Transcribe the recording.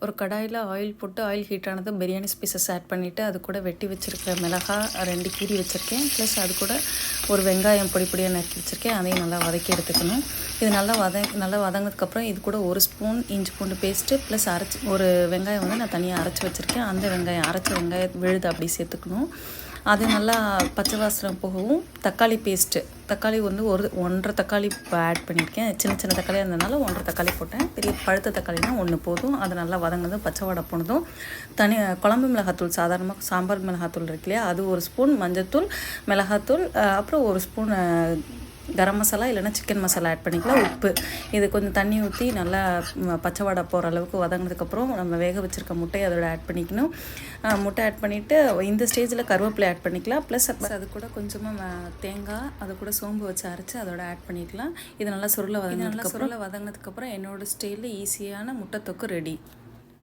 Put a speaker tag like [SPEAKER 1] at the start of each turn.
[SPEAKER 1] ஒரு கடாயில் ஆயில் போட்டு ஆயில் ஹீட் ஆனதும் பிரியாணி ஸ்பைசஸ் ஆட் பண்ணிவிட்டு அது கூட வெட்டி வச்சுருக்க மிளகாய் 2 கீரி வச்சுருக்கேன். ப்ளஸ் அது கூட ஒரு வெங்காயம் பொடி பொடியாக நறுக்கி வச்சுருக்கேன். அதையும் நல்லா வதக்கி எடுத்துக்கணும். இது நல்லா வதங்கினதுக்கப்புறம் இது கூட 1 ஸ்பூன் இஞ்சி பூண்டு பேஸ்ட்டு ப்ளஸ் ஒரு வெங்காயம் வந்து நான் தனியாக அரைச்சி வச்சுருக்கேன். அந்த அரைச்ச வெங்காயம் விழுது அப்படி சேர்த்துக்கணும். அது நல்லா பச்சை வாசனை போகவும் தக்காளி வந்து 1.5 தக்காளி ஆட் பண்ணியிருக்கேன். சின்ன தக்காளியாக இருந்ததுனால 1.5 தக்காளி போட்டேன். பெரிய பழுத்த தக்காளினா 1 போதும். அது நல்லா வதங்கினதும் பச்சை வாடை போனதும் குழம்பு மிளகாத்தூள், சாதாரணமாக சாம்பார் மிளகாத்தூள் இருக்கு இல்லையா, அது 1 ஸ்பூன், மஞ்சத்தூள், மிளகாத்தூள், அப்புறம் 1 ஸ்பூன் கரம் மசாலா இல்லைனா சிக்கன் மசாலா ஆட் பண்ணிக்கலாம். உப்பு, இது கொஞ்சம் தண்ணி ஊற்றி நல்லா பச்சை வாடை போகிற அளவுக்கு வதங்கினதுக்கப்புறம் நம்ம வேக வச்சுருக்க முட்டையை அதோட ஆட் பண்ணிக்கணும். முட்டை ஆட் பண்ணிவிட்டு இந்த ஸ்டேஜில் கருவேப்பிலை ஆட் பண்ணிக்கலாம். ப்ளஸ் அது கூட கொஞ்சமாக தேங்காய், அது கூட சோம்பு வச்சு அரைச்சி அதோட ஆட் பண்ணிக்கலாம். இது நல்லா சுருளை வதங்கினதுக்கப்புறம் என்னோடய ஸ்டைலில் ஈஸியான முட்டை தொக்கு ரெடி.